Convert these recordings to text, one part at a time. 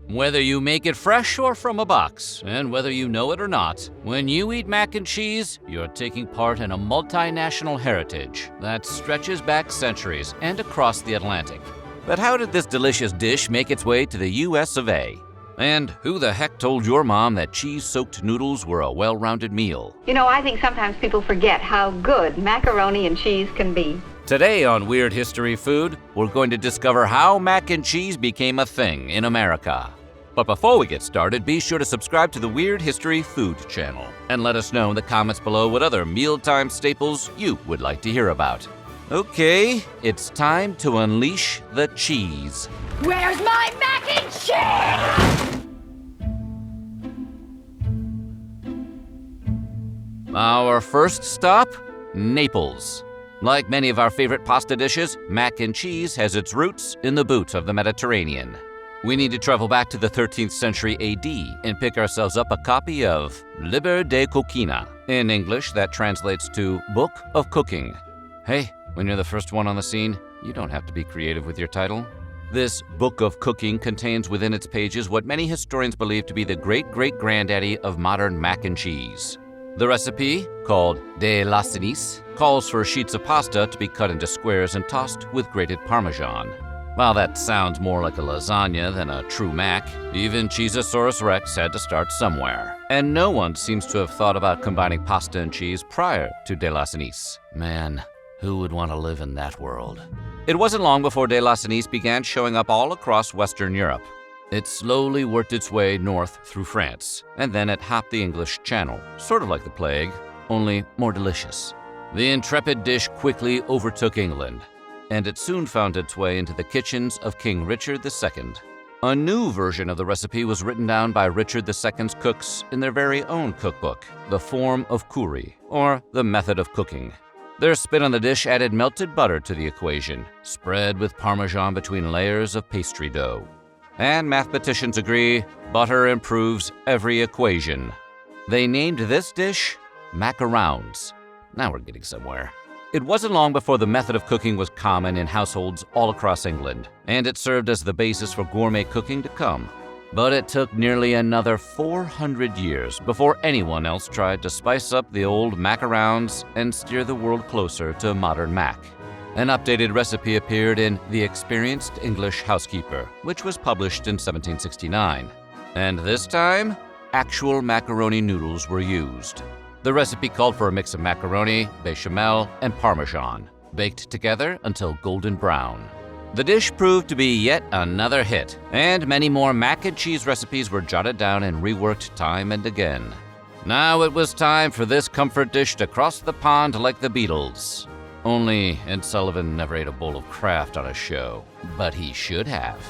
Whether you make it fresh or from a box, and whether you know it or not, when you eat mac and cheese, you're taking part in a multinational heritage that stretches back centuries and across the Atlantic. But how did this delicious dish make its way to the US of A? And who the heck told your mom that cheese-soaked noodles were a well-rounded meal? You know, I think sometimes people forget how good macaroni and cheese can be. Today on Weird History Food, we're going to discover how mac and cheese became a thing in America. But before we get started, be sure to subscribe to the Weird History Food channel and let us know in the comments below what other mealtime staples you would like to hear about. Okay, it's time to unleash the cheese. Where's my mac and cheese? Our first stop, Naples. Like many of our favorite pasta dishes, mac and cheese has its roots in the boot of the Mediterranean. We need to travel back to the 13th century AD and pick ourselves up a copy of Liber de Coquina. In English, that translates to Book of Cooking. Hey, when you're the first one on the scene, you don't have to be creative with your title. This Book of Cooking contains within its pages what many historians believe to be the great-great-granddaddy of modern mac and cheese. The recipe, called de lasanis, calls for sheets of pasta to be cut into squares and tossed with grated Parmesan. While that sounds more like a lasagna than a true mac, even Cheezosaurus Rex had to start somewhere. And no one seems to have thought about combining pasta and cheese prior to de lasanis. Man, who would want to live in that world? It wasn't long before de lasanis began showing up all across Western Europe. It slowly worked its way north through France, and then it hopped the English Channel, sort of like the plague, only more delicious. The intrepid dish quickly overtook England, and it soon found its way into the kitchens of King Richard II. A new version of the recipe was written down by Richard II's cooks in their very own cookbook, The Form of Cury, or The Method of Cooking. Their spin on the dish added melted butter to the equation, spread with Parmesan between layers of pastry dough. And mathematicians agree, butter improves every equation. They named this dish macarons. Now we're getting somewhere. It wasn't long before the method of cooking was common in households all across England, and it served as the basis for gourmet cooking to come. But it took nearly another 400 years before anyone else tried to spice up the old macarons and steer the world closer to modern mac. An updated recipe appeared in The Experienced English Housekeeper, which was published in 1769. And this time, actual macaroni noodles were used. The recipe called for a mix of macaroni, bechamel, and Parmesan, baked together until golden brown. The dish proved to be yet another hit, and many more mac and cheese recipes were jotted down and reworked time and again. Now it was time for this comfort dish to cross the pond like the Beatles. Only Ed Sullivan never ate a bowl of Kraft on a show, but he should have.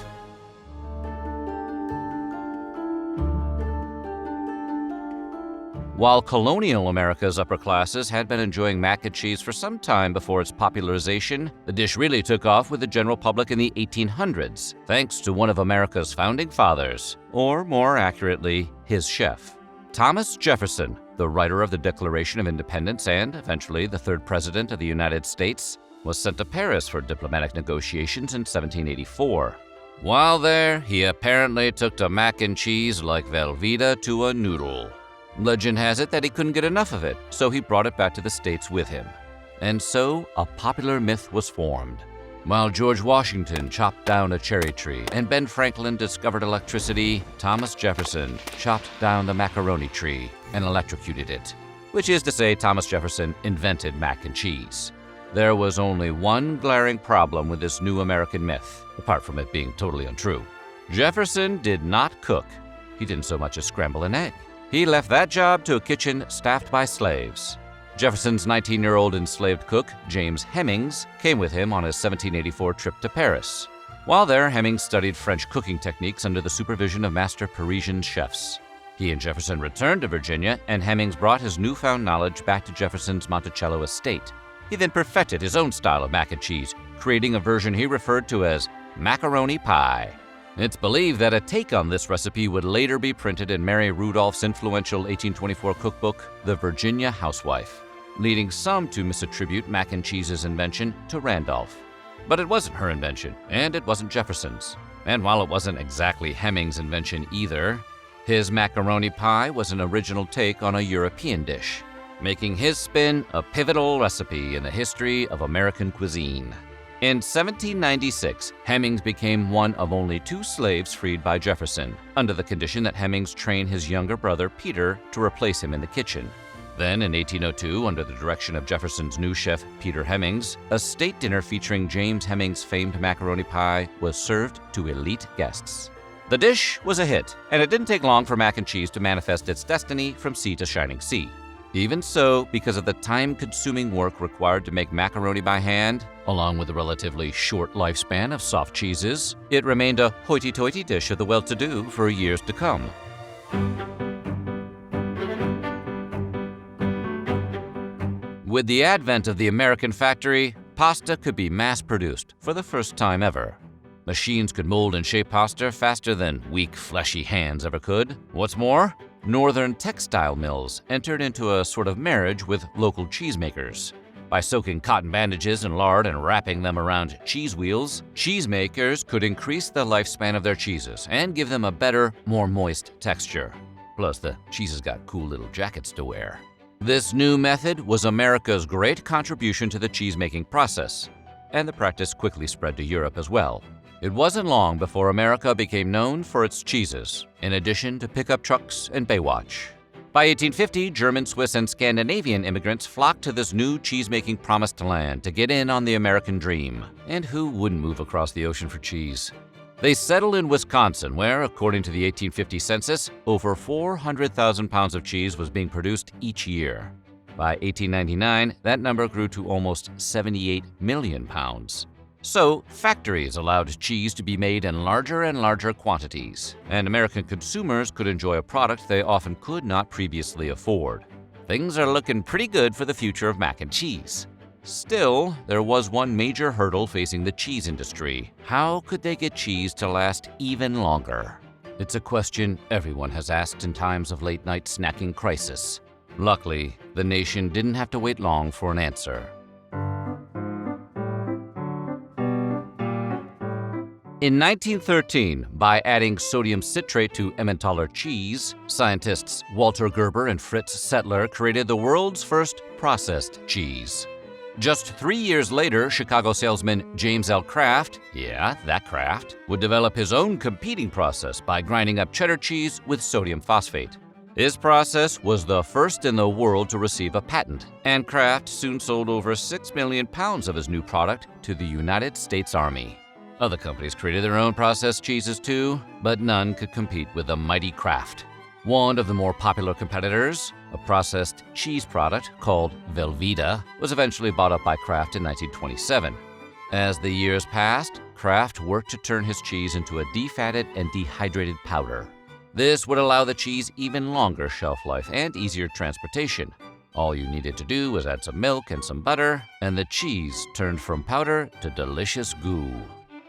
While colonial America's upper classes had been enjoying mac and cheese for some time before its popularization, the dish really took off with the general public in the 1800s, thanks to one of America's founding fathers, or more accurately, his chef. Thomas Jefferson, the writer of the Declaration of Independence and, eventually, the third president of the United States, was sent to Paris for diplomatic negotiations in 1784. While there, he apparently took to mac and cheese like Velveeta to a noodle. Legend has it that he couldn't get enough of it, so he brought it back to the States with him. And so, a popular myth was formed. While George Washington chopped down a cherry tree and Ben Franklin discovered electricity, Thomas Jefferson chopped down the macaroni tree and electrocuted it. Which is to say, Thomas Jefferson invented mac and cheese. There was only one glaring problem with this new American myth, apart from it being totally untrue. Jefferson did not cook. He didn't so much as scramble an egg. He left that job to a kitchen staffed by slaves. Jefferson's 19-year-old enslaved cook, James Hemings, came with him on his 1784 trip to Paris. While there, Hemings studied French cooking techniques under the supervision of master Parisian chefs. He and Jefferson returned to Virginia, and Hemings brought his newfound knowledge back to Jefferson's Monticello estate. He then perfected his own style of mac and cheese, creating a version he referred to as macaroni pie. It's believed that a take on this recipe would later be printed in Mary Rudolph's influential 1824 cookbook, The Virginia Housewife, leading some to misattribute mac and cheese's invention to Randolph. But it wasn't her invention, and it wasn't Jefferson's. And while it wasn't exactly Hemming's invention either, his macaroni pie was an original take on a European dish, making his spin a pivotal recipe in the history of American cuisine. In 1796, Hemmings became one of only 2 slaves freed by Jefferson, under the condition that Hemmings train his younger brother Peter to replace him in the kitchen. Then, in 1802, under the direction of Jefferson's new chef Peter Hemmings, a state dinner featuring James Hemmings' famed macaroni pie was served to elite guests. The dish was a hit, and it didn't take long for mac and cheese to manifest its destiny from sea to shining sea. Even so, because of the time-consuming work required to make macaroni by hand, along with the relatively short lifespan of soft cheeses, it remained a hoity-toity dish of the well-to-do for years to come. With the advent of the American factory, pasta could be mass-produced for the first time ever. Machines could mold and shape pasta faster than weak, fleshy hands ever could. What's more, northern textile mills entered into a sort of marriage with local cheesemakers. By soaking cotton bandages in lard and wrapping them around cheese wheels, cheesemakers could increase the lifespan of their cheeses and give them a better, more moist texture. Plus, the cheeses got cool little jackets to wear. This new method was America's great contribution to the cheesemaking process, and the practice quickly spread to Europe as well. It wasn't long before America became known for its cheeses, in addition to pickup trucks and Baywatch. By 1850, German, Swiss, and Scandinavian immigrants flocked to this new cheesemaking promised land to get in on the American dream. And who wouldn't move across the ocean for cheese? They settled in Wisconsin, where, according to the 1850 census, over 400,000 pounds of cheese was being produced each year. By 1899, that number grew to almost 78 million pounds. So, factories allowed cheese to be made in larger and larger quantities, and American consumers could enjoy a product they often could not previously afford. Things are looking pretty good for the future of mac and cheese. Still, there was one major hurdle facing the cheese industry. How could they get cheese to last even longer? It's a question everyone has asked in times of late-night snacking crisis. Luckily, the nation didn't have to wait long for an answer. In 1913, by adding sodium citrate to Emmentaler cheese, scientists Walter Gerber and Fritz Settler created the world's first processed cheese. Just 3 years later, Chicago salesman James L. Kraft, yeah, that Kraft, would develop his own competing process by grinding up cheddar cheese with sodium phosphate. His process was the first in the world to receive a patent, and Kraft soon sold over 6 million pounds of his new product to the United States Army. Other companies created their own processed cheeses too, but none could compete with the mighty Kraft. One of the more popular competitors, a processed cheese product called Velveeta, was eventually bought up by Kraft in 1927. As the years passed, Kraft worked to turn his cheese into a defatted and dehydrated powder. This would allow the cheese even longer shelf life and easier transportation. All you needed to do was add some milk and some butter, and the cheese turned from powder to delicious goo.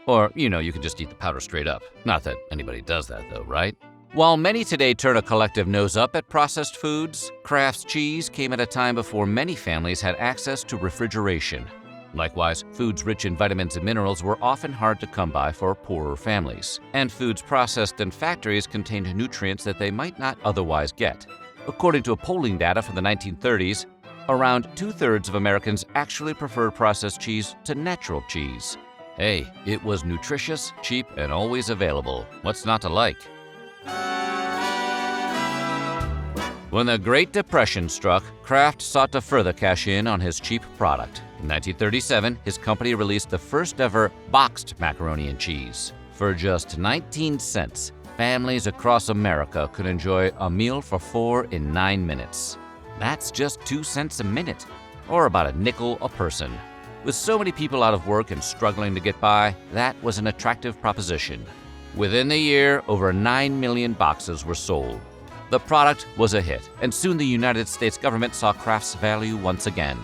Or, you could just eat the powder straight up. Not that anybody does that though, right? While many today turn a collective nose up at processed foods, Kraft's cheese came at a time before many families had access to refrigeration. Likewise, foods rich in vitamins and minerals were often hard to come by for poorer families, and foods processed in factories contained nutrients that they might not otherwise get. According to polling data from the 1930s, around 2/3 of Americans actually preferred processed cheese to natural cheese. Hey, it was nutritious, cheap, and always available. What's not to like? When the Great Depression struck, Kraft sought to further cash in on his cheap product. In 1937, his company released the first ever boxed macaroni and cheese. For just 19 cents, families across America could enjoy a meal for 4 in 9 minutes. That's just 2 cents a minute, or about a nickel a person. With so many people out of work and struggling to get by, that was an attractive proposition. Within the year, over 9 million boxes were sold. The product was a hit, and soon the United States government saw Kraft's value once again.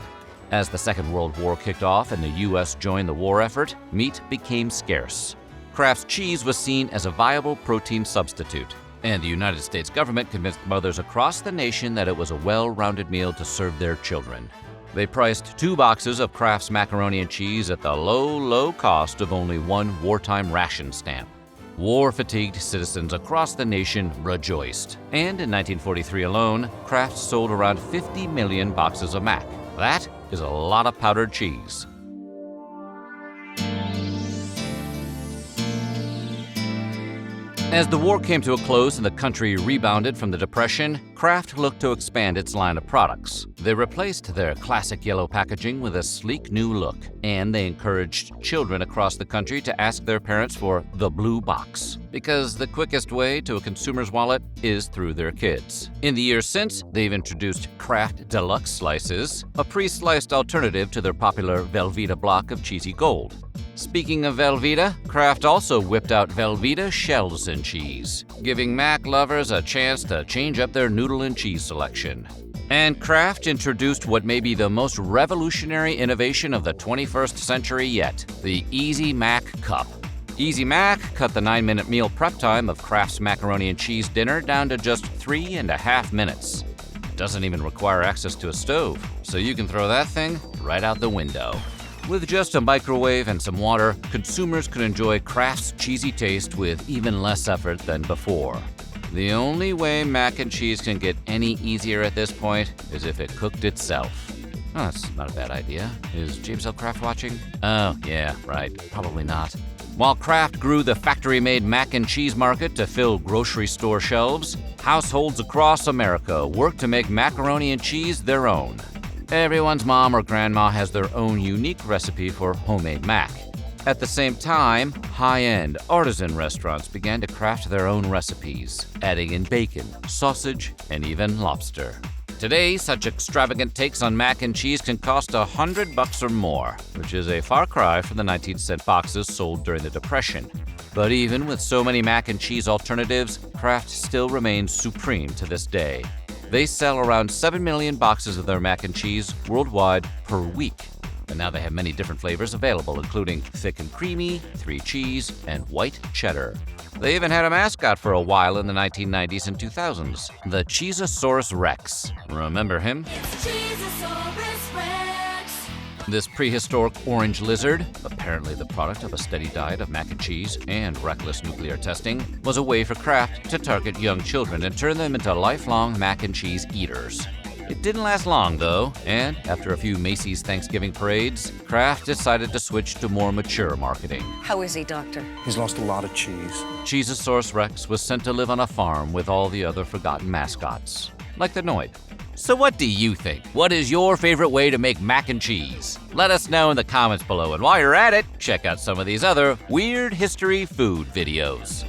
As the Second World War kicked off and the U.S. joined the war effort, meat became scarce. Kraft's cheese was seen as a viable protein substitute, and the United States government convinced mothers across the nation that it was a well-rounded meal to serve their children. They priced 2 boxes of Kraft's macaroni and cheese at the low, low cost of only 1 wartime ration stamp. War-fatigued citizens across the nation rejoiced. And in 1943 alone, Kraft sold around 50 million boxes of Mac. That is a lot of powdered cheese. As the war came to a close and the country rebounded from the Depression, Kraft looked to expand its line of products. They replaced their classic yellow packaging with a sleek new look, and they encouraged children across the country to ask their parents for the blue box, because the quickest way to a consumer's wallet is through their kids. In the years since, they've introduced Kraft Deluxe Slices, a pre-sliced alternative to their popular Velveeta block of cheesy gold. Speaking of Velveeta, Kraft also whipped out Velveeta Shells and Cheese, giving Mac lovers a chance to change up their noodle and cheese selection. And Kraft introduced what may be the most revolutionary innovation of the 21st century yet, the Easy Mac Cup. Easy Mac cut the 9-minute meal prep time of Kraft's macaroni and cheese dinner down to just 3.5 minutes. It doesn't even require access to a stove, so you can throw that thing right out the window. With just a microwave and some water, consumers could enjoy Kraft's cheesy taste with even less effort than before. The only way mac and cheese can get any easier at this point is if it cooked itself. Oh, that's not a bad idea. Is James L. Kraft watching? Oh, yeah, right. Probably not. While Kraft grew the factory-made mac and cheese market to fill grocery store shelves, households across America worked to make macaroni and cheese their own. Everyone's mom or grandma has their own unique recipe for homemade mac. At the same time, high-end artisan restaurants began to craft their own recipes, adding in bacon, sausage, and even lobster. Today, such extravagant takes on mac and cheese can cost $100 or more, which is a far cry from the 19-cent boxes sold during the Depression. But even with so many mac and cheese alternatives, Kraft still remains supreme to this day. They sell around 7 million boxes of their mac and cheese worldwide per week. And now they have many different flavors available, including thick and creamy, 3 cheese, and white cheddar. They even had a mascot for a while in the 1990s and 2000s, the Cheezosaurus Rex. Remember him? It's Cheezosaurus Rex. This prehistoric orange lizard, apparently the product of a steady diet of mac and cheese and reckless nuclear testing, was a way for Kraft to target young children and turn them into lifelong mac and cheese eaters. It didn't last long, though, and after a few Macy's Thanksgiving parades, Kraft decided to switch to more mature marketing. How is he, Doctor? He's lost a lot of cheese. Cheezosaurus Rex was sent to live on a farm with all the other forgotten mascots, like the Noid. So what do you think? What is your favorite way to make mac and cheese? Let us know in the comments below, and while you're at it, check out some of these other weird history food videos.